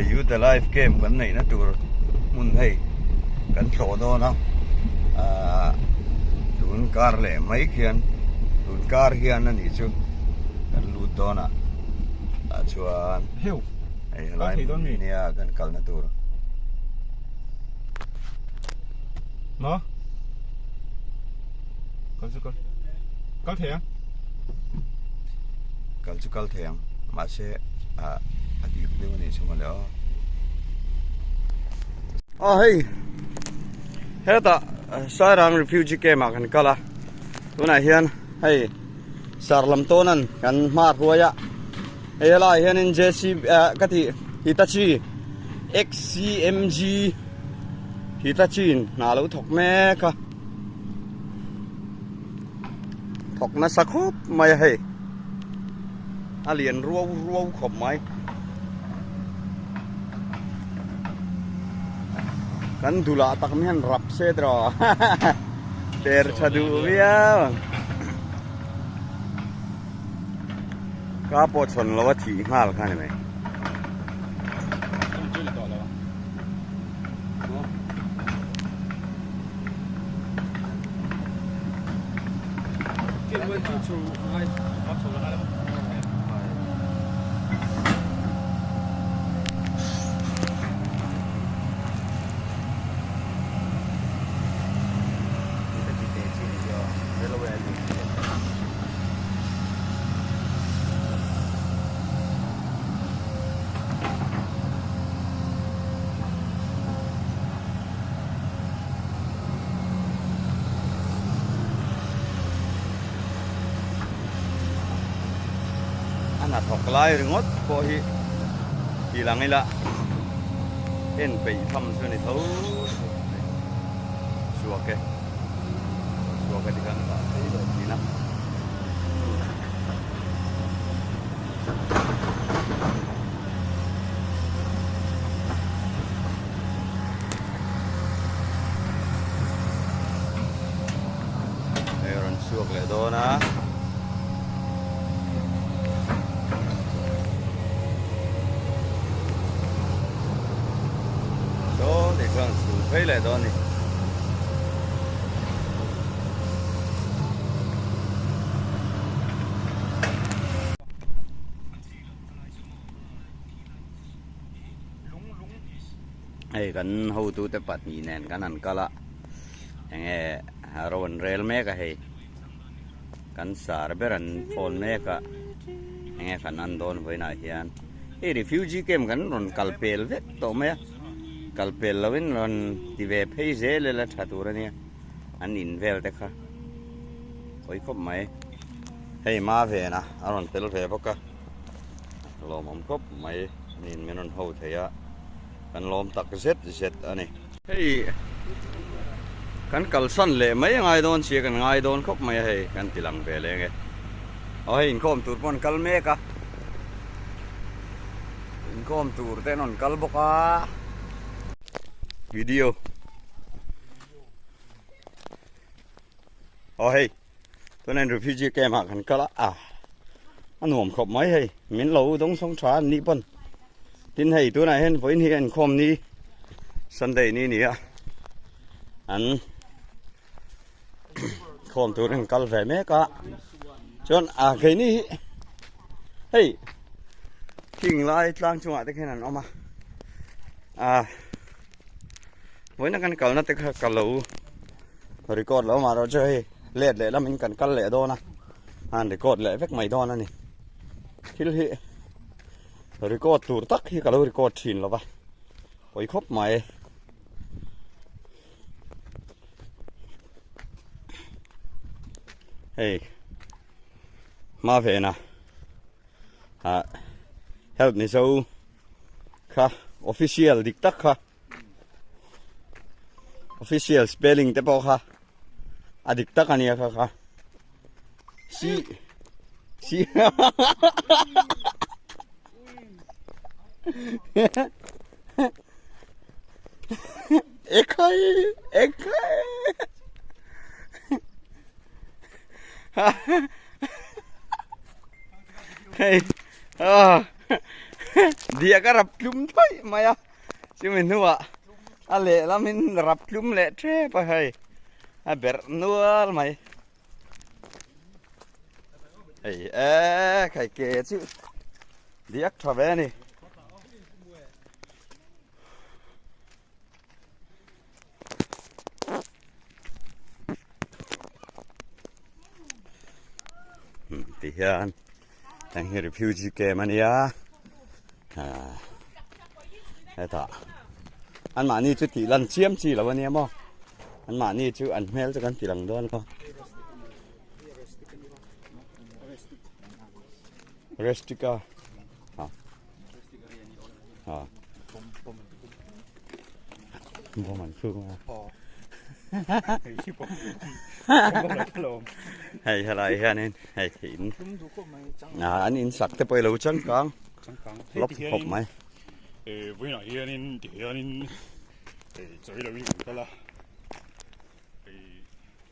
youth life game กันนี่นะตัวมุนให้กันโสดนะตุนการเลยไม่เขียนตุนการเขียนนั่นนี่จูกันลูดนะชวนไอ้ไลน์เนี่ยกันกัลนะตัวเนาะกัลสุกัลเถียงกัลสุกัลเถียงมาเช่อดีตเรื่องนี้ใช่ไหมแล้วเฮ้ยเฮ้ยแต่สายรัง refugee camp กันกัลละตัวไหนเฮียนเฮ้ยสารลำต้นนั้นกันมาหัวยะเฮ้ยอะไรเฮียน JC กะทิฮิตาชิ XCMG ฮิตาชิน่ารู้ถกแม่ค่ะถกมาสักครู่ไม่ให้เรียนรัวขบไหมกันดูละตักไม่เห็นรับเสดรอเดินชะดูเวียก็ปวดชนแล้วว่าถี่ห้าหรือขั้นไหมอันถกลายงดพอทีหลังนี่ละเห็นไปทำส่วนในเท้าชัวร์แกดีกันต่อทีนะเดี๋ยวรันชัวร์เลยโดนะไปเลยตอนนี้ไอ้กันหูตัวแต่ปัดนี่แน่นกันนั่นก็ละอย่างเงี้ยเราวันเรลแม่ก็ให้กันสารเบรันโฟนแม่ก็อย่างเงี้ยกันนั่นโดนไว้หน่อยเฮียนไอ้ refugee camp กันรอนกัลเปลเวทโตไหมกัลเปลวินรอนที่เว็บให้เซลล์ละชัดตัวเนี่ยอันอินเวลเด็กค่ะโอ้ยครบไหมให้มาเวนะอารอนเปลเวปะกะลมครบไหมนี่มันนนหูเทียกันลมตักเสร็จอันนี้เฮ้ยกันกัลสันเลยไม่ยังไงโดนเสียกันไงโดนครบไหมให้กันติลังเปลเลยไงเอาให้อินคอมตูดปนกัลเมกะอินคอมตูดแต่นนกัลบกะวิดีโอเฮ้ยตัวนั้น refugee camp กันก็ละอันหนุ่มขบไหมเฮ้ยมิ้นเราต้องสงสารนี่ป่นทินให้ตัวไหนเห็นไว้นี่กันคอมนี้ Sunday นี่เนี่ยอันคอมตัวนั้นกัลแฝงแม่ก็จนแค่นี้เฮ้ยทิ้งลายล้างจังหวะได้แค่นั้นออกมาวันนั้นกันกัลนั่นแต่กัลเรารีคอร์ดแล้วมาเราจะให้เล่เลยแล้วมันกันกัลเล่โดนะรีคอร์ดเล่เฟกไม่โดนนั่นนี่ที่เรารีคอร์ดตัวตักที่กัลเรารีคอร์ดชินแล้วปะโอ้ยครบไหมเฮ้ยมาเฟนะhelp นี่สู้ค่ะ official ดิกตักค่ะofficial spelling แต่พอค่ะดิกตักอันนี้ค่ะซีเอกไข่เฮ้ย dia ka rap klum thoi maya simin nuwa ale lamin rap klum le tre pa hai a ber nual mai hey kai ke chu diak thave ni ti hian tang hi refugee ke mania ta an ma ni chu ti lan chiam chi law ania mo an ma ni chu an mel chu kan ti lang don ko restikaบ่มันฝึกมาhay là hay nên hay thịn anh in sặc tới bây lâu trắng con lóc hộp mày với lại anh thì anh chơi là cái cái là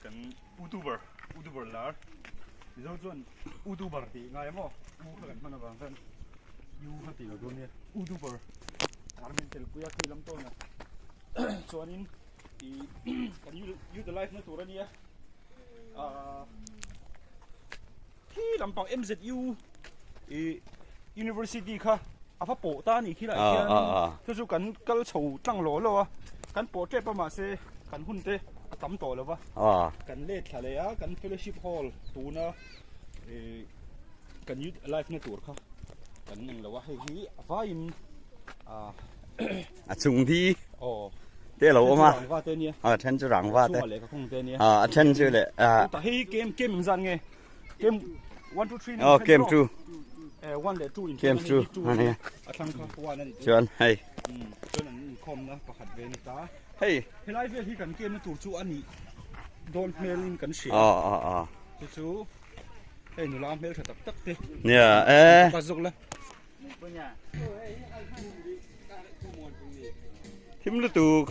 cái YouTuber là ví dụ như YouTuber thì ngay mà mua cái mình là bạn yêu hát thì là cái này YouTuber làm mình chơi cái cái lắm thôi nè cho anh thì cái utilize nó tụi nó đi khi làm bằng MZU University kha à phát bộ ta này khi lại cái số cắn cái sầu trăng lỗ rồi cắn bộ chết bao mà xe cắn hun tê tắm tổ rồi vâng cắn lết thà lẽ cắn fellowship hall tụ na cắn utilize nó tụi kha cắn mình làว่าให้ที่ว่าim chung thi thế là mà chân chú răng va thế chân chú lệ hey game mình dàn nghe game 1 2 3 game 2 1 และ2 game 2อันนี้ชวนให้ชวนคอมนะประคัดเวนิตาเฮ้ยไลฟ์ที่กันเกมตู่จูอันนี้โดนเมลินกันเสียจูเฮ้ยหนูลาเมลถัดตักเตเนี่ยปาซุกละทิมลุตุก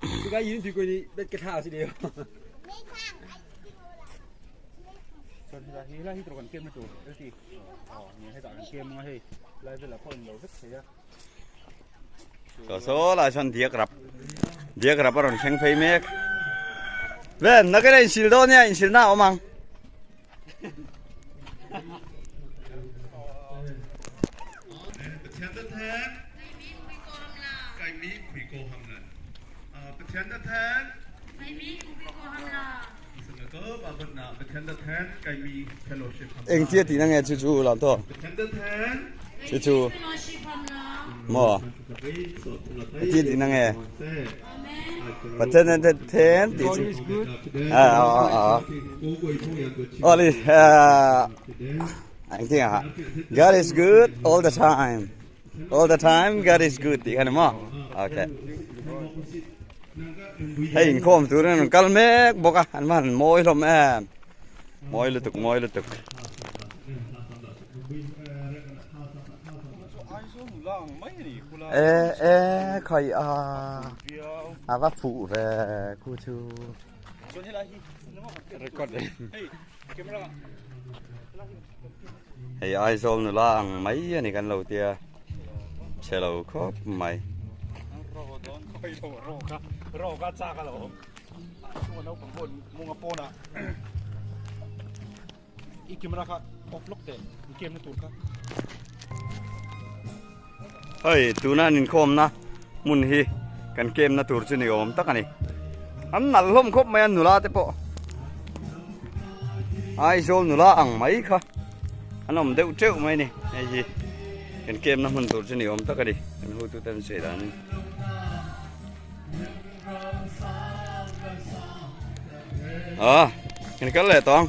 cái cái gì thì coi đi đất cái thảo gì đều cho nên là hi là hi tụi con kem nó tụi cái gì nhìn hay tạo kem mà hay lại về là con nhiều rất thế số là chọn diệt rập rồi khen phê mẹ về nó cái này xịt đâu nha xịt nào mà anh chia thì năng nghe chú làm thôi chú mò chia thì năng nghe và thân thì only anh think God is good all the time God is good thì cái mà okay hey kom tu ren kal mek boka an man moi lom moi lutuk khoi va phụ về khu chu hey ai som nu lang mấy này kan lâu tia xe lâu khóc mày rô cá cha cá lẩu chung nấu bằng bồn mua ngọc bồn à ý kiếm ra cả off lock đấy kiếm nó tụt cả hey tu na nin khom na mun hi kan kem na tur chu ni om tak ani an nal hlom khop mai an nula te po ai zol nula ang mai kha anom deu treu mai ni ai hi kan kem na mun tur chu ni om tak ani kan hu tu tan se dan cái cái lệ toàn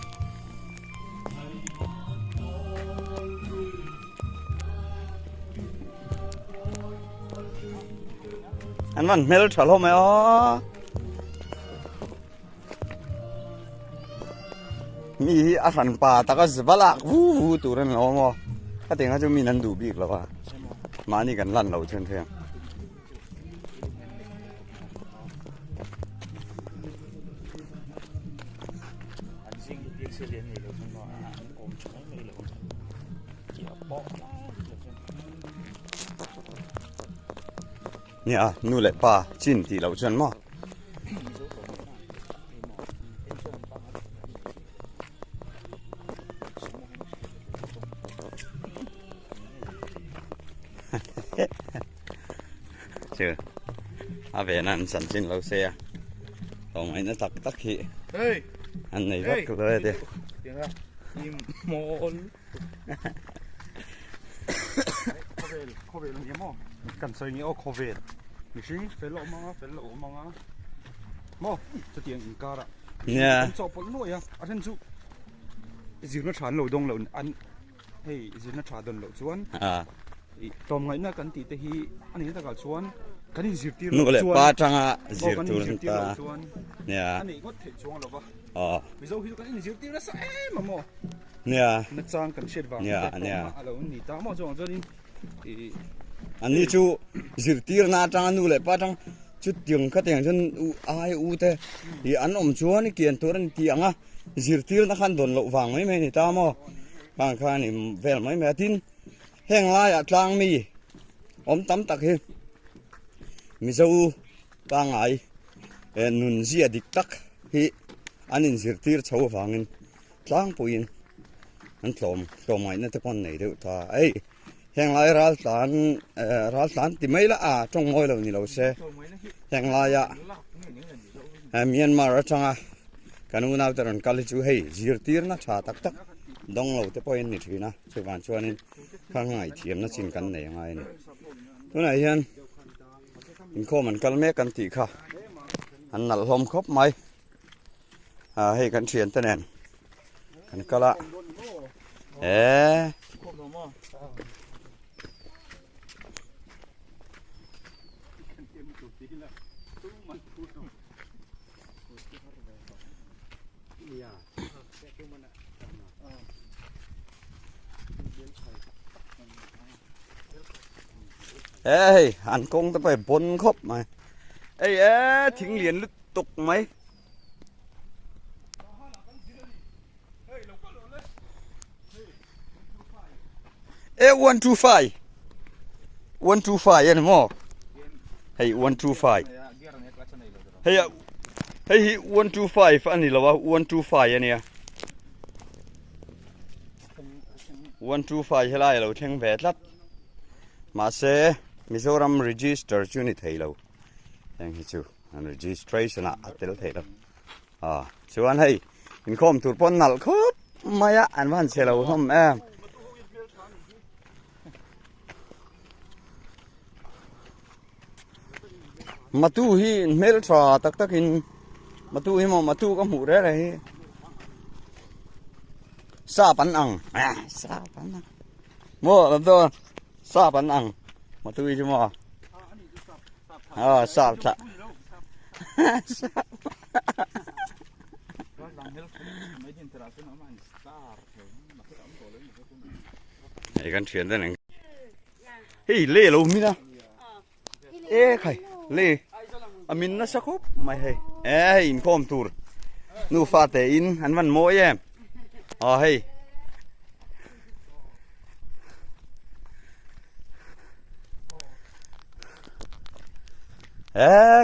anh vẫn mel trở lại mày mi ăn phần pa ta có gì vậy là vu tụi nó nó mà cái tiếng nó cho mi năn đủ bịt rồi mà ni gần lăn đầu chân thế 是连你都是嘛，我们从来没有也爆啦，เนี่ยนู่นแหละป่าจินที่เราชวนมาเจออาเวนันสันจินเราเสียตรงไหนนั่นตักขี้เฮ้ยอันไหนตักเลยเดียวเดี๋ยวนะอิมมอลโคเวลลงยังมั้งกันใส่เนี่ยโคเวลนี่สิเฟลล์มั้งมั้งจะเตียงอินการะเนี่ยจอบปนหน่อยอ่ะอันนั้นจุจีนชานเหล่าดงเหล่าอันเฮ้ยจีนชานดงเหล่าชวนตอนไงน่ะกันตีแต่ฮีอันนี้ตะกัลชวนกันนี่จีบตีนู่นแหละป้าจังอ่ะจีบตูนตาเนี่ยอันนี้ก็เทชวนหรอปะอ๋อวิโซฮิโตกันนี่จีบตีแล้วสะมาโมเนี่ยนัดจังกันเช็ดบ้างเนี่ยเรานี่ตามมาจงจนอันนี้จูจีบตีน่าจังนู่นแหละป้าจังจุดเตียงก็เตียงจนอายเตะอีอันอมชัวนี่เกียนตัวนั้นเตียงอ่ะจีบตีนักขันโดนเราวางไม่นี่ตามมาบางครั้งนี่เวลไม่แม่ทินแห้งลายอ่ะกลางมีอมตำตักเฮมิซูบางไอนุนเสียดิกตักฮีอันนี้สิร์ตีร์ชาวฟังอินกลางปุยนอันตอมไงนั่นจะปนไหนเดี๋ยวตาไอแห้งลายรัลตันที่ไม่ละจงมวยเรานี่เราเสียแห้งลายอ่ะเมียนมาร์จังอ่ะกันอุณาตรันกัลจูให้สิร์ตีร์นะชาตักดงเราจะปอยนี่ทีนะชาวบ้านชวนนี่ข้างไงเทียมนะชินกันไหนยังไงนี่ตัวไหนยันอินโคมันกัลเมกันตีค่ะอันนั่นลมครบไหมให้กันเชียนตะแนนกันก็ละอันกงจะไปบนครบไหมทิ้งเหรียญลึกตกไหม125ยันมั้งเฮ้ย125เฮ้ย125อันนี้ละวะ125อันนี้125เท่าไรเราเท่งแบดลัดมาเซมิโซรัมรีจิสเตอร์จูนิเทโลยังฮิจูอันรีจิสเทรชันอัตเตลเทโลส่วนให้อินคอมถูกปนนัลครบมาอะอันวันเซลล์ทำมาตู้ฮีเมลทราตักอินมาตู้ฮีมาตู้ก็หูได้เลยซาปันอังโม่แล้วตัวซาปันอังมาตู้ฮีมาซาไอ้กันเชียนได้หนึ่งเฮ้ยเล่เรามีนะใครเล่อามินน่าสักคบไม่ให้อินคอมตูร์นูฟาเตอินอันวันโมยเฮ้ย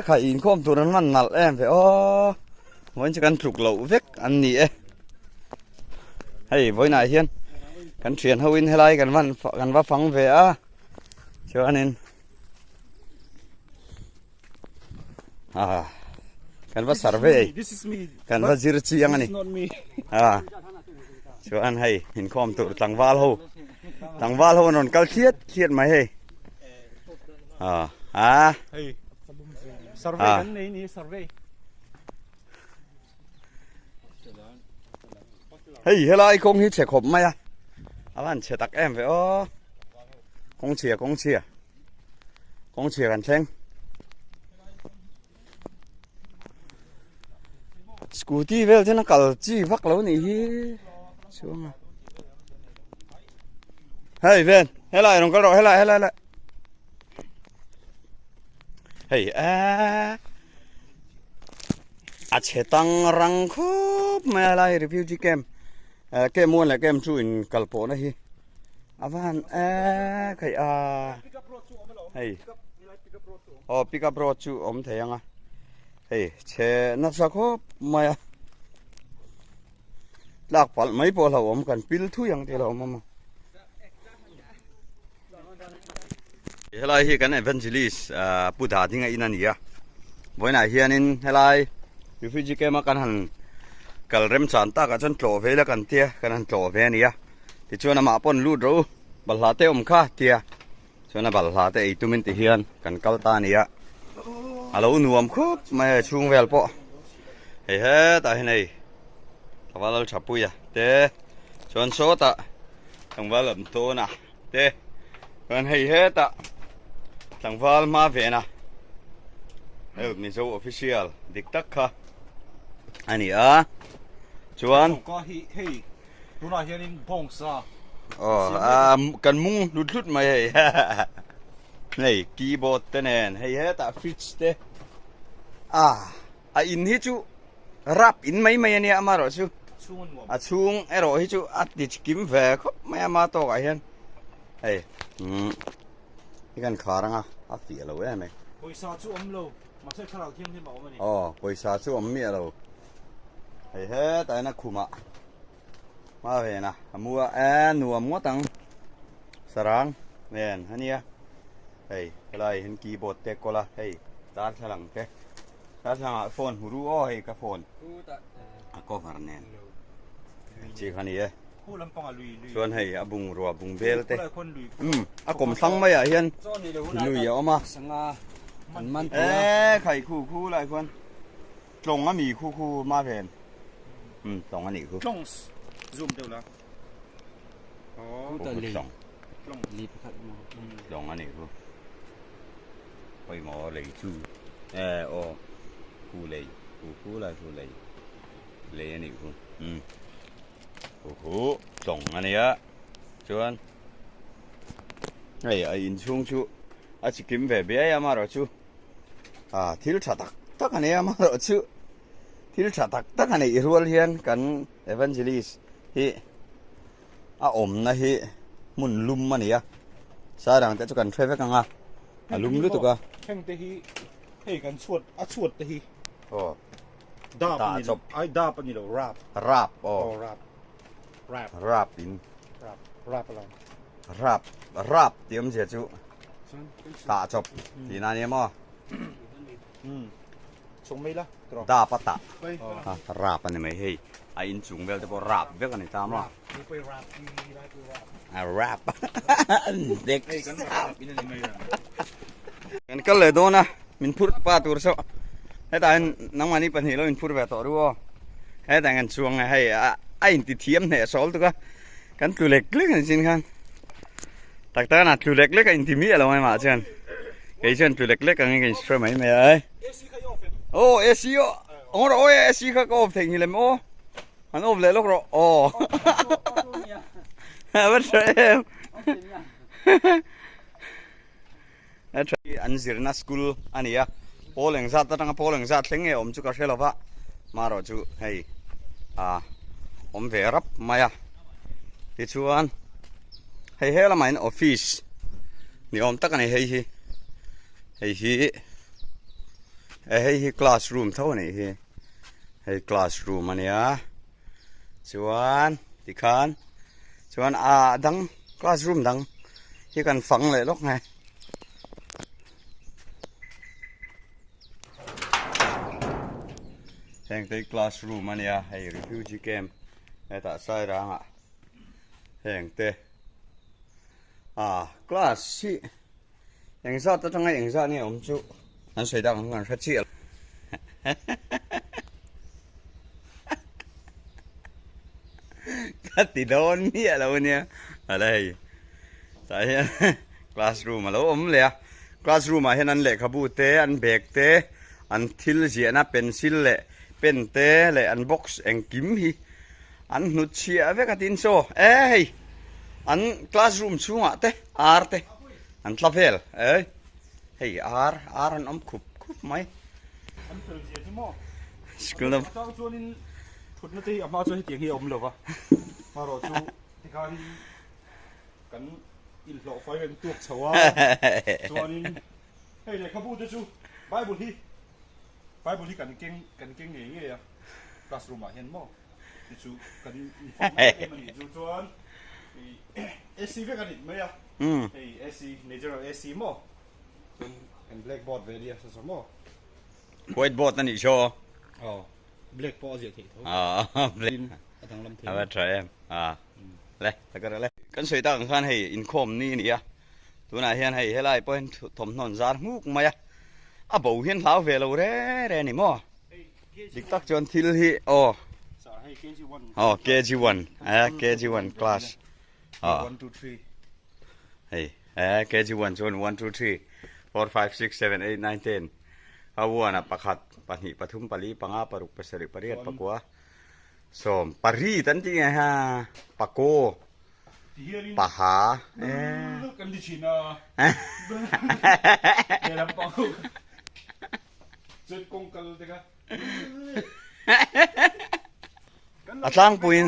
ใครอินคอมตูร์อันวันนัลไปวันจะกันถูกเหลาเวกอันนี้เฮ้ยวันไหนเฮียนกันเชียนเฮวินให้ไล่กันว่าฟังเวเชื่อนินกันว่าสารเวกันว่าจิรชียังนี่เชื่ออันให้หินคอมตัวต่างวาลโหนนกัลเครียดไหมเฮ้สารเวกันนี่สารเวเฮ้ยอะไรคงฮิตเฉขบไหมวันเฉตักไปคงเชียกันเช่งสกูตี้เวลที่นักกัลจีฟักแล้วนี่ช่วงเฮ้ยเวนเฮ้ยน้องก็รอเฮ้ยอาเชตังรังคุบไม่อะไรรีวิวจีเกม เกมมวนและเกมชูอินกัลโปนะฮิอาวันใครเฮ้ยปิกอัพรถชูอมเทียงเฮ้ยเชนักสักคบมาลากปัลไม่พอเราอมกันปิลทุยังที่เรามาเฮลัยฮีกันเอเวนจิลิสพูดหาที่ไงอินันนี่อะวันไหนเฮียนินเฮลัยยูฟิจิเกมากันหันกัลเรมสันตากันจนโตเวลกันเทียกันหันโตเวนี่อะที่ชวนมาปนลูดรู้บัลลาเตอมข้าเทียชวนบัลลาเตอตุมินติเฮียนกันกัลตานี่อะฮัลโหลนัวมคุบมาช่วงเวลปะเฮ้ยตาเห็นไงทว่าเราฉับปุยอะเตชวนโซตะทางว่าลำโตนะเตกันเฮ้ยตะทางว่ามาเวนะมิโซออฟฟิเชียลดิกตักค่ะอันนี้ชวนก็เฮ้ยดูหน่อยเฮียนินพงซากันมุงลุดๆมาเฮ้ยนี่คีย์บอร์ดเตนเฮ้ยตาฟิชเตอินฮิจูรับอินไม่เนี่ยมาหรอชูช่วงรอฮิจูดิชกิมเวคไม่มาโตกันเห็นเฮ้ยนี่กันขารังฟีเราเว้ยไหมไปซาจูอมโลมาใช้คาราเทียมที่บอกว่านี่ไปซาจูอมมีเราเฮ้ยแต่นักคุมาเว้ยนะมัวนัวมัวตังสรางเว้ยฮันนี่เฮ้ยอะไรเห็นคีย์บอร์ดเตะก็ละเฮ้ยตาฉลังเตะตาฉลังโฟนหูรู้เฮ้ยกับโฟนก็ฟาร์เนนจีคันนี้ชวนให้บุงรัวบุงเบลเตะกลมสังไม่เห็นลุยออกมามันไข่คู่หลายคนตรงมีคู่มาเพนตรงอันนี้คู่ตรงซูมเดียวละตัวลีลีพัดมาตรงอันนี้คู่ไปหมอเลยชูคู่เลยคู่หลายคู่เลยอันนี้คู่ตรงอันนี้ชวนไอ้อินช่วงชูอาจจะกินแบบเยอะมาหรอชูที่เราชัดตักอันนี้มาหรอชูที่เราชัดตักอันนี้รัวเลียนกันเอเวนเจลิสฮีอมนะฮีมุนลุมมันนี่สารังแต่จุกันเทรฟกันลุมรู้ตัวกันแข่งเตฮีเฮ้ยกันสวดเตฮีดาบนี่ไอ้ดาบนี่เราราบอินอะไรราบเตรียมเสียจูตาจบทีนั้นเนี่ยมั้งส่งไม่ละดาปะตะราบอันนี้ไม่เฮ้ยไอ้อินสูงเวลจะพอราบเวลกันในตามละราบเด็กกันก็เลยโดนนะมินพูดป้าตัวเสาให้แต่น้องมันนี่ปัญหาเรามินพูดแบบต่อรู้ให้แต่กันช่วงให้ไอ้ติดเทียมเนี่ยสอนตัวกันตัวเล็กเล็กจริงกันแต่ตอนนั้นตัวเล็กเล็กอินทิมีอะไรมาเช่นไอ้เช่นตัวเล็กเล็กกันยังช่วยไหมไม่ไอ้เอซีโอ้เราเอซีก็ออฟทิ้งเลยมั้งอันออฟเลยลูกเราไม่ใช่อันสิร์นัสกูลอันนี้โพลิงซัดตั้งโพลิงซัดเสียงเอจุกเชลฟ้ามารอจูเฮ้ยเวรับมาที่ชวนเฮ้ยละมันออฟฟิศนี่ตักกันเฮ้ยคลาสรูมเท่านี้เฮ้ยคลาสรูมอันนี้ชวนที่ขันชวนดังคลาสรูมดังที่กันฟังเลยลูกไงแห่งที่คลาสรูมอันนี้เฮ้ยรีฟิวจีเกมไอ้ตาใส่ร่างแห่งที่คลาสที่อย่างซะตั้งไงอย่างซะเนี่ยผมจูนั่นใส่ดังกันชัดเจนก็ติดโดนมีอะไรเนี่ยอะไรใช่คลาสรูมมาแล้วเลยคลาสรูมมาเห็นอันเล็กขบูเตอันเบกเตอันทิลเสียนะเป็นซิลเล่เป็นเตเล่อันบ็อกซ์เอ็งกิมฮีอันนุชเชียเวกัตินโซอันคลาสรูมช่วงเตอาร์เตอันทลาเฟลเฮ้ยอาร์อันคุบไหมสกุลนั้นเจ้าตัวนี้ถุดนาทีออกมาช่วยเตียงเฮียหรอวะ มารอจูที่การกันอินหล่อไฟเป็นตัวเฉาตัวนี้เฮ้ยเนี่ยเขาพูดจูไบเบิลที่กันเก่งอย่างเงี้ยคลาสรูมเห็นมั้ยจูกันฟังไม่ได้มันจูจวนเอซีเวกันอีกไหมอ่ะเอซีเนเจอร์เอซีมั้งเป็นแบล็กบอร์ดเวดีสมั้ง whiteboard นั่นอีกโชว์ อ๋อ black ball เสียที อ๋อ black ทางลำเทีย เอาไว้ทรายเลยแล้วก็เลยกันสวยตั้งคันให้อินคอมนี่นี่อ่ะตัวไหนเห็นให้ไล่ไปถมถนนซาร์มุกมาอ่ะอ่ะบ่เห็นลาวเวลาเร่นี่มั้งดิกตักจนทิลฮีอ๋อKG1 KG1 class 1 2 3 เฮ้ยKG1 จน1 2 3 4 5 6 7 8 9 10อาวัวน่ะปะขัดปะหิปะทุมปะลีปะงาปะรุกปะสริปะเรียดปะกัวส้มปะรีตันติไงฮะปะโกปะหากันดิชินาเดี๋ยวปะจุดกงกัลเด็กอ่ะอาจารย์ปุยน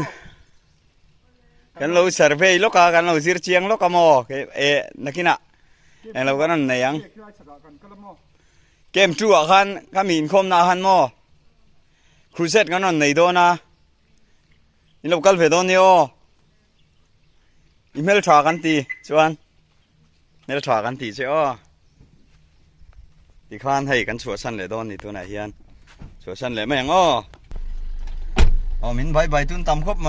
กันเราเซอร์เวย์โลกากันเราซิร์เชียงโลกามอนักกินะเรากันนั่นเนี่ยยังเกมจู่อ่ะคันก็มีอินคอมนะฮันมอครูเซตกันนั่นในโดนะนี่เรากัลเฟดอนเนี่ยอีเมลทรากันตีจวนเมลทรากันตีเจ้าที่ข้านให้กันชัวชันเลยโดนนี่ตัวไหนเฮียนชัวชันเลยไม่ยังอ๋อมินใบตุนตำครบไหม